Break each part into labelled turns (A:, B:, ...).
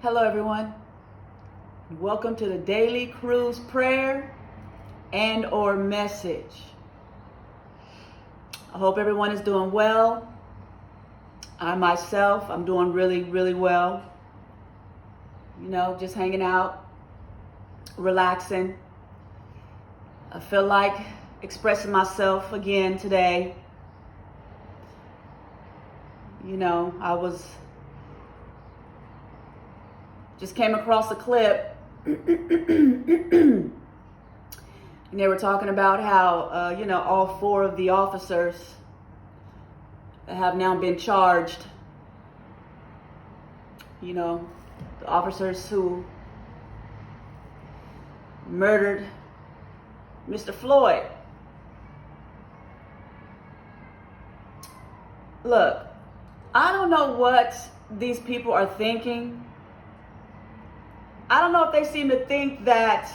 A: Hello, everyone. Welcome to the daily Cruz prayer and or message. I hope everyone is doing well. I myself, I'm doing really well. You know, just hanging out, relaxing. I feel like expressing myself again today. You know, just came across a clip and they were talking about how, all four of the officers have now been charged. You know, the officers who murdered Mr. Floyd. Look, I don't know what these people are thinking. I don't know if they seem to think that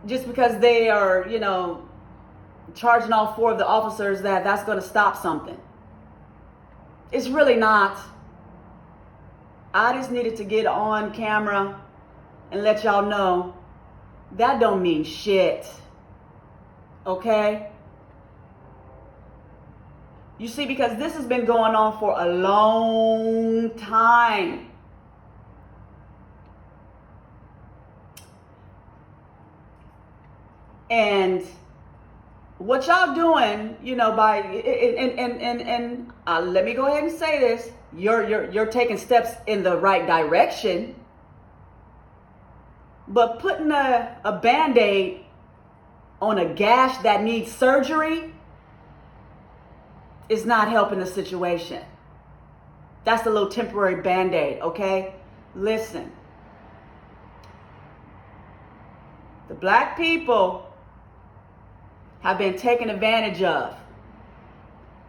A: just because they are, charging all four of the officers that's going to stop something. It's really not. I just needed to get on camera and let y'all know that don't mean shit. Okay? You see, because this has been going on for a long time. And what y'all doing, let me go ahead and say this, you're taking steps in the right direction, but putting a Band-Aid on a gash that needs surgery is not helping the situation. That's a little temporary Band-Aid, okay? Listen, the black people have been taken advantage of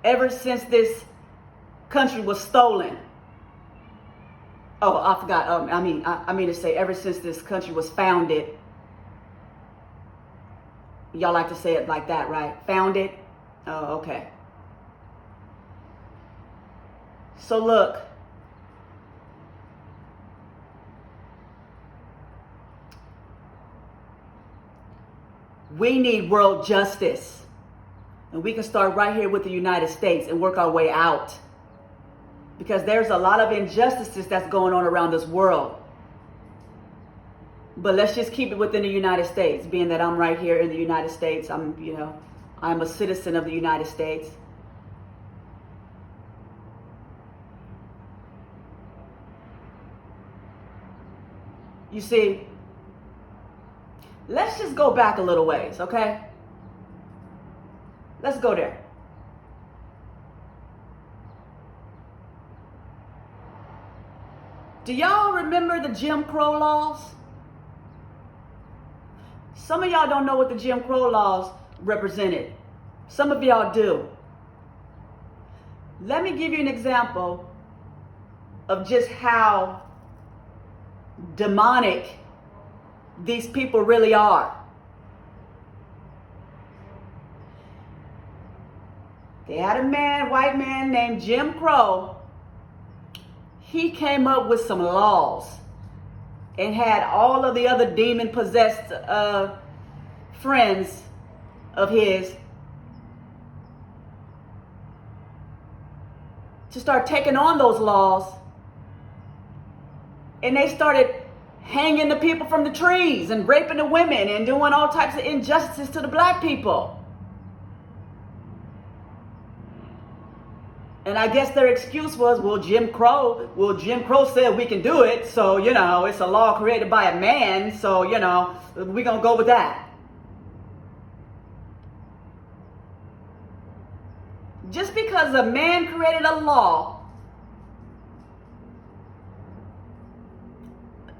A: ever since this country was stolen. Oh, I forgot. I mean to say ever since this country was founded. Y'all like to say it like that, right? Founded? Oh, okay. So look, we need world justice. And we can start right here with the United States and work our way out. Because there's a lot of injustices that's going on around this world. But let's just keep it within the United States, being that I'm right here in the United States. I'm a citizen of the United States. You see, let's just go back a little ways, okay? Let's go there. Do y'all remember the Jim Crow laws? Some of y'all don't know what the Jim Crow laws represented. Some of y'all do. Let me give you an example of just how demonic these people really are. They had a white man named Jim Crow. He came up with some laws and had all of the other demon-possessed friends of his to start taking on those laws. And they started hanging the people from the trees and raping the women and doing all types of injustices to the black people. And I guess their excuse was, Jim Crow said we can do it. So, it's a law created by a man. So, we're going to go with that. Just because a man created a law,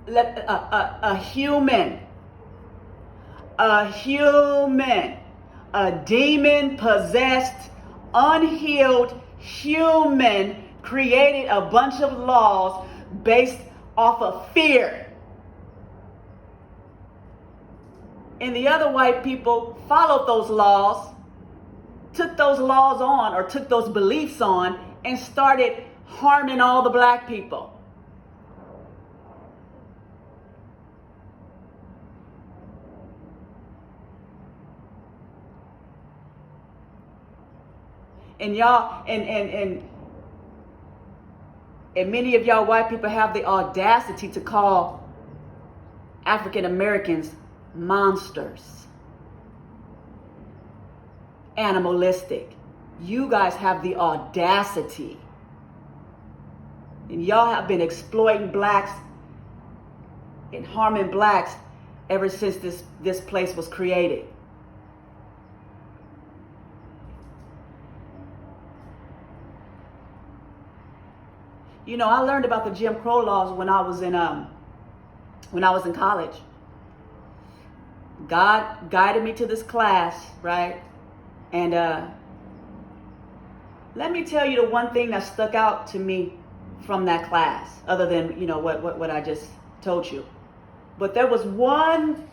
A: a human, a demon-possessed, unhealed human created a bunch of laws based off of fear. And the other white people followed those laws took those laws on or took those beliefs on and started harming all the black people. And y'all, and many of y'all white people have the audacity to call African Americans monsters, animalistic. You guys have the audacity. And y'all have been exploiting blacks and harming blacks ever since this place was created. You know, I learned about the Jim Crow laws when I was in college. God guided me to this class, right? And let me tell you the one thing that stuck out to me from that class, other than, you know, what I just told you. But there was one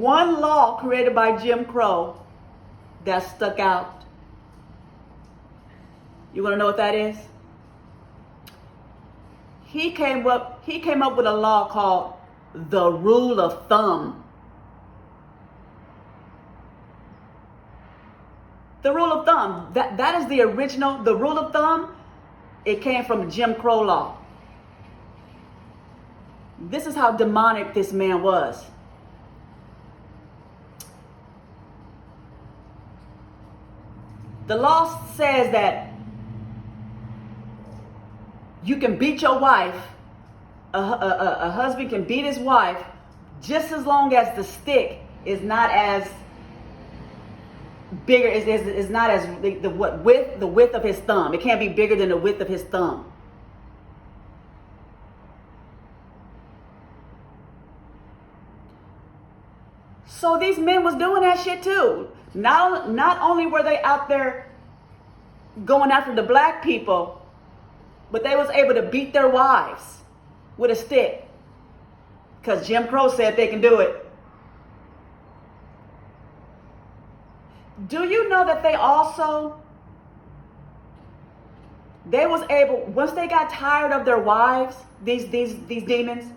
A: law created by Jim Crow that stuck out. You want to know what that is? He came up with a law called the rule of thumb. The rule of thumb, that is the original, the rule of thumb, it came from Jim Crow law. This is how demonic this man was. The law says that you can beat your wife, a husband can beat his wife just as long as the stick is not as bigger, is not as the width of his thumb. It can't be bigger than the width of his thumb. So these men was doing that shit too. Not only were they out there going after the black people, but they was able to beat their wives with a stick. Because Jim Crow said they can do it. Do you know that they was able, once they got tired of their wives, these demon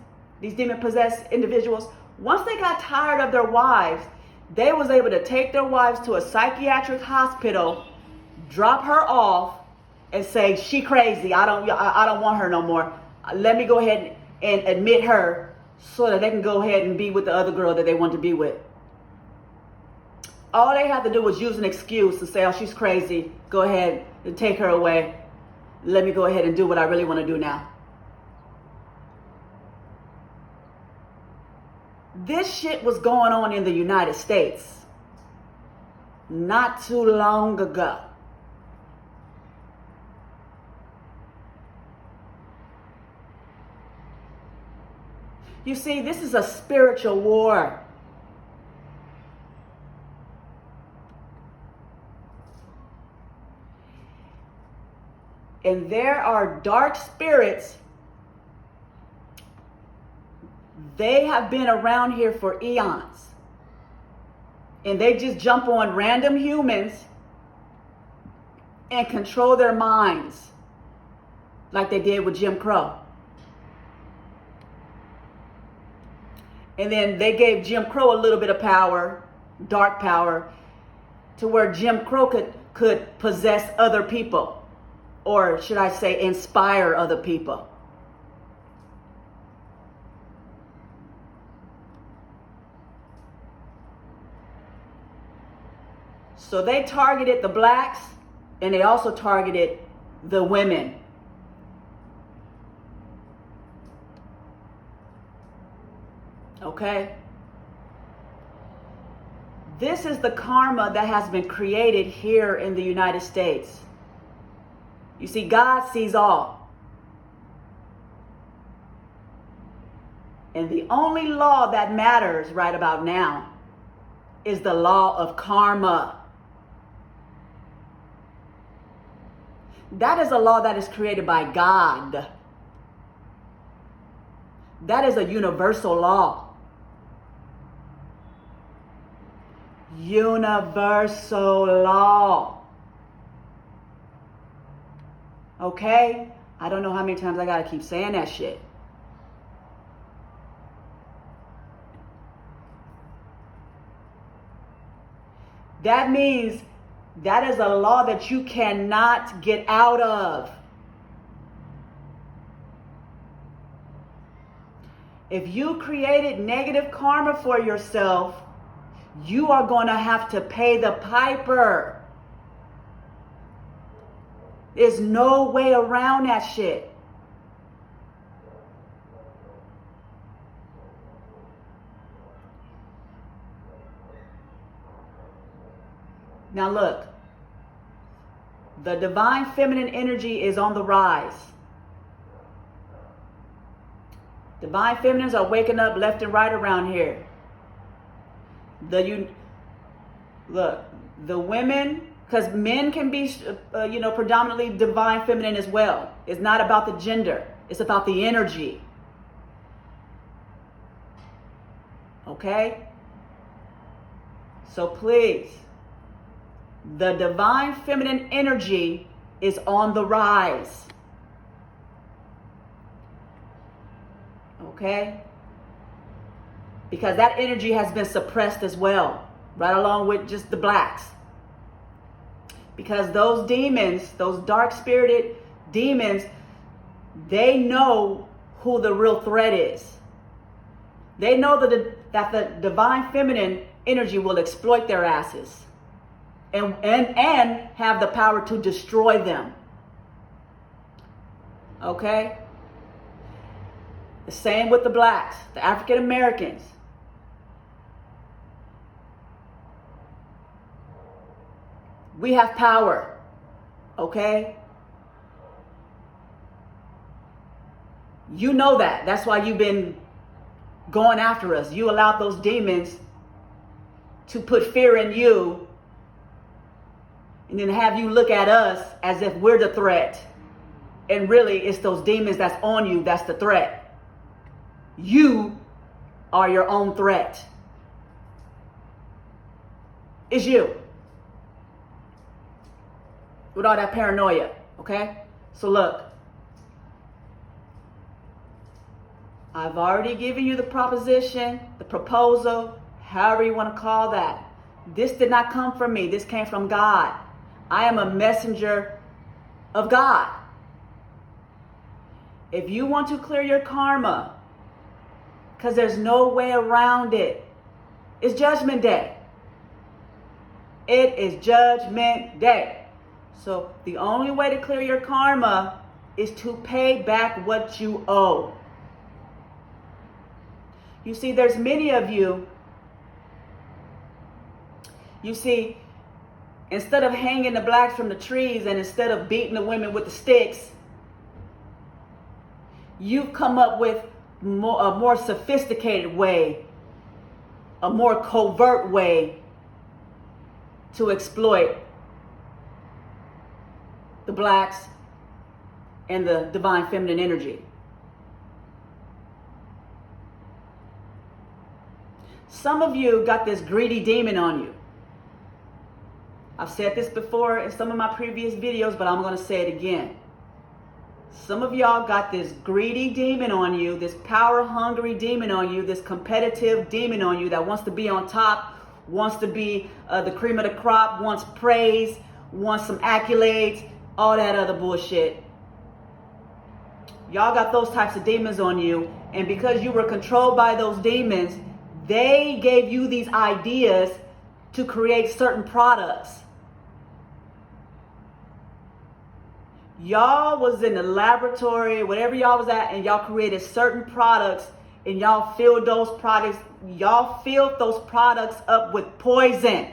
A: possessed individuals, once they got tired of their wives, they was able to take their wives to a psychiatric hospital, drop her off, and say, she crazy, I don't want her no more. Let me go ahead and admit her so that they can go ahead and be with the other girl that they want to be with. All they have to do was use an excuse to say, oh, she's crazy. Go ahead and take her away. Let me go ahead and do what I really want to do now. This shit was going on in the United States not too long ago. You see, this is a spiritual war. And there are dark spirits. They have been around here for eons. And they just jump on random humans and control their minds like they did with Jim Crow. And then they gave Jim Crow a little bit of power, dark power, to where Jim Crow could possess other people. Or should I say, inspire other people. So they targeted the blacks, and they also targeted the women. Okay? This is the karma that has been created here in the United States. You see, God sees all. And the only law that matters right about now is the law of karma. That is a law that is created by God. That is a universal law. Universal law. Okay? I don't know how many times I gotta keep saying that shit. That means that is a law that you cannot get out of. If you created negative karma for yourself, you are going to have to pay the piper. There's no way around that shit. Now look, the divine feminine energy is on the rise. Divine feminines are waking up left and right around here. The women, because men can be, predominantly divine feminine as well. It's not about the gender. It's about the energy. Okay? So please, the divine feminine energy is on the rise. Okay? Because that energy has been suppressed as well, right along with just the blacks. Because those demons, those dark-spirited demons, they know who the real threat is. They know that the divine feminine energy will exploit their asses and have the power to destroy them. Okay? The same with the blacks, the African Americans. We have power, okay? You know that. That's why you've been going after us. You allowed those demons to put fear in you and then have you look at us as if we're the threat. And really, it's those demons that's on you that's the threat. You are your own threat. It's you. With all that paranoia, okay? So look, I've already given you the proposition, the proposal, however you want to call that. This did not come from me. This came from God. I am a messenger of God. If you want to clear your karma, because there's no way around it, it's Judgment Day. It is Judgment Day. So the only way to clear your karma is to pay back what you owe. You see, there's many of you, instead of hanging the blacks from the trees and instead of beating the women with the sticks, you've come up with a more sophisticated way, a more covert way to exploit the blacks and the divine feminine energy. Some of you got this greedy demon on you. I've said this before in some of my previous videos, but I'm going to say it again. Some of y'all got this greedy demon on you, this power-hungry demon on you, this competitive demon on you that wants to be on top, wants to be the cream of the crop, wants praise, wants some accolades, all that other bullshit. Y'all got those types of demons on you, and because you were controlled by those demons, they gave you these ideas to create certain products. Y'all was in the laboratory, whatever y'all was at, and y'all created certain products, and y'all filled those products up with poison.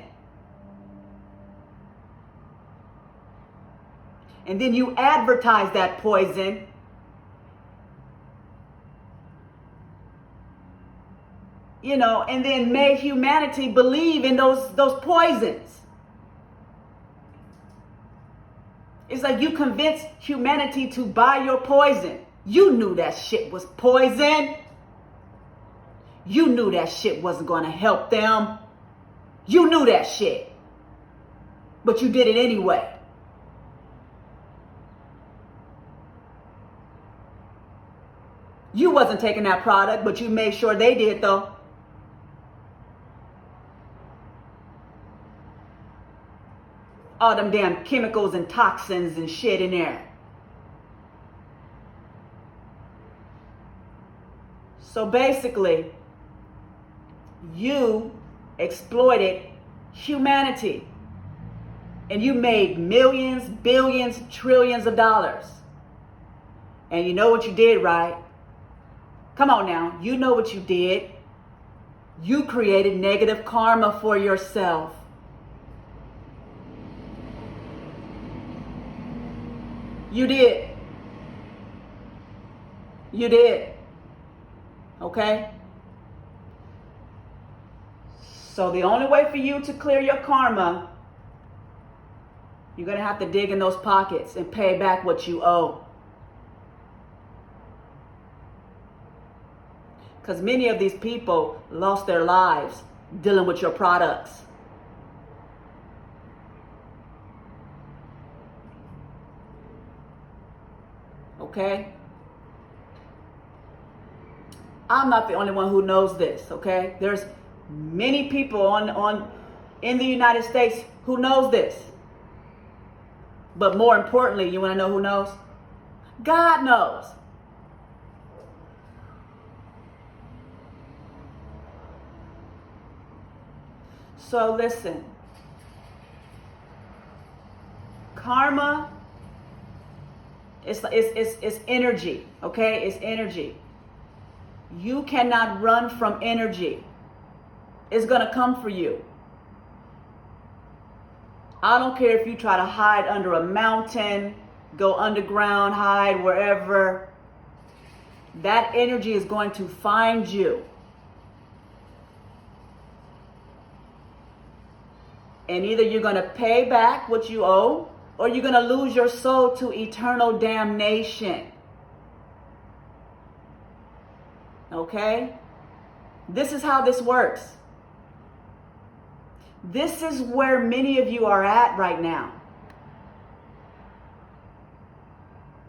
A: And then you advertise that poison. And then made humanity believe in those poisons. It's like you convinced humanity to buy your poison. You knew that shit was poison. You knew that shit wasn't going to help them. You knew that shit. But you did it anyway. You wasn't taking that product, but you made sure they did though. All them damn chemicals and toxins and shit in there. So basically, you exploited humanity. And you made millions, billions, trillions of dollars. And you know what you did, right? Come on now. You know what you did. You created negative karma for yourself. You did. You did. Okay? So the only way for you to clear your karma, you're going to have to dig in those pockets and pay back what you owe. Because many of these people lost their lives dealing with your products. Okay? I'm not the only one who knows this, okay? There's many people in the United States who knows this. But more importantly, you want to know who knows? God knows. So listen. Karma is energy, okay? It's energy. You cannot run from energy. It's going to come for you. I don't care if you try to hide under a mountain, go underground, hide wherever. That energy is going to find you. And either you're going to pay back what you owe, or you're going to lose your soul to eternal damnation. Okay? This is how this works. This is where many of you are at right now.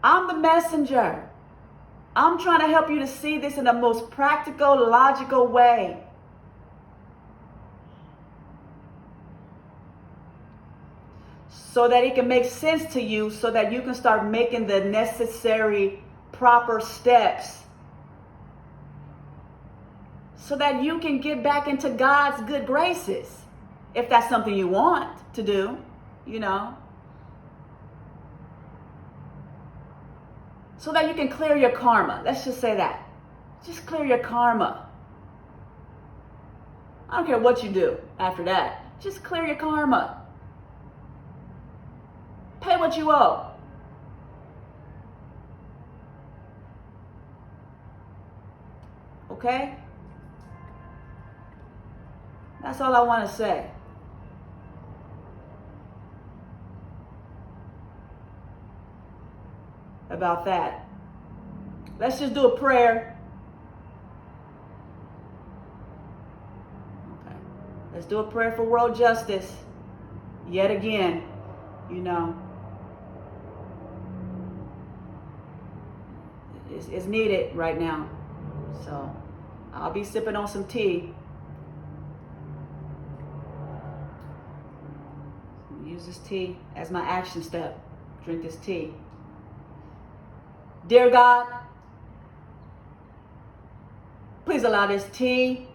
A: I'm the messenger. I'm trying to help you to see this in the most practical, logical way. So that it can make sense to you, so that you can start making the necessary, proper steps. So that you can get back into God's good graces. If that's something you want to do, you know. So that you can clear your karma. Let's just say that. Just clear your karma. I don't care what you do after that. Just clear your karma. Pay what you owe. Okay? That's all I want to say. About that. Let's just do a prayer. Okay. Let's do a prayer for world justice. Yet again, you know, it's needed right now. So I'll be sipping on some tea. Use this tea as my action step. Drink this tea. Dear God, please allow this tea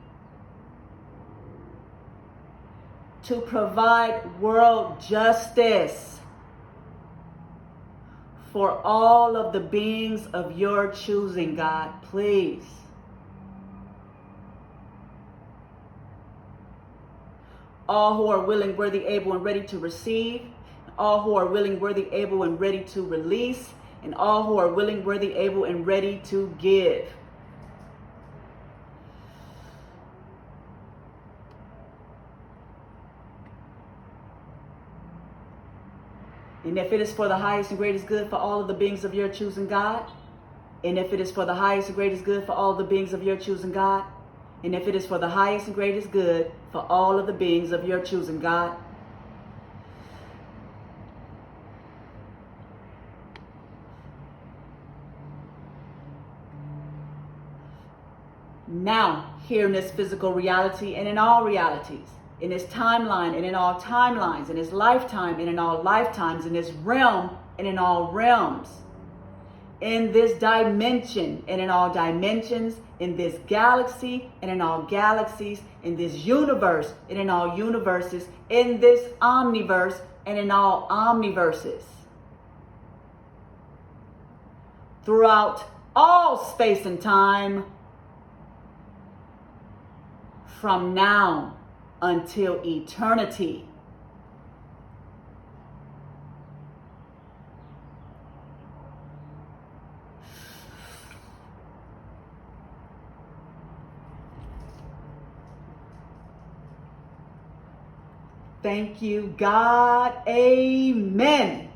A: to provide world justice for all of the beings of your choosing, God. Please. All who are willing, worthy, able, and ready to receive. All who are willing, worthy, able, and ready to release. And all who are willing, worthy, able, and ready to give. And if it is for the highest and greatest good for all of the beings of your choosing, God. And if it is for the highest and greatest good for all the beings of your choosing, God. And if it is for the highest and greatest good for all of the beings of your choosing, God. now, here in this physical reality and in all realities, in this timeline and in all timelines, in this lifetime and in all lifetimes, in this realm and in all realms, in this dimension and in all dimensions, in this galaxy and in all galaxies, in this universe and in all universes, in this omniverse and in all omniverses, throughout all space and time, from now until eternity. Thank you, God. Amen.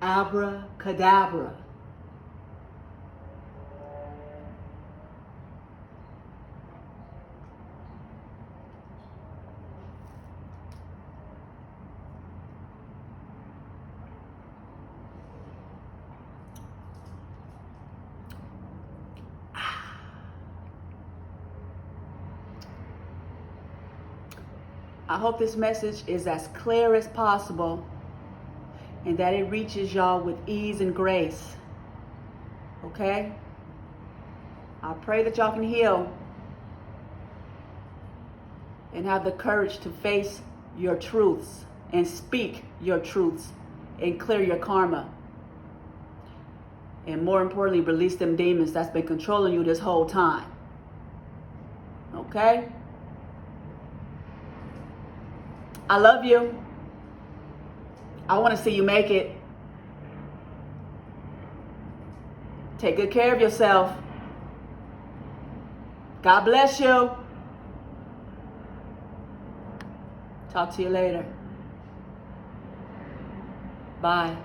A: Abracadabra. I hope this message is as clear as possible and that it reaches y'all with ease and grace. Okay? I pray that y'all can heal and have the courage to face your truths and speak your truths and clear your karma. And more importantly, release them demons that's been controlling you this whole time. Okay? I love you. I want to see you make it. Take good care of yourself. God bless you. Talk to you later. Bye.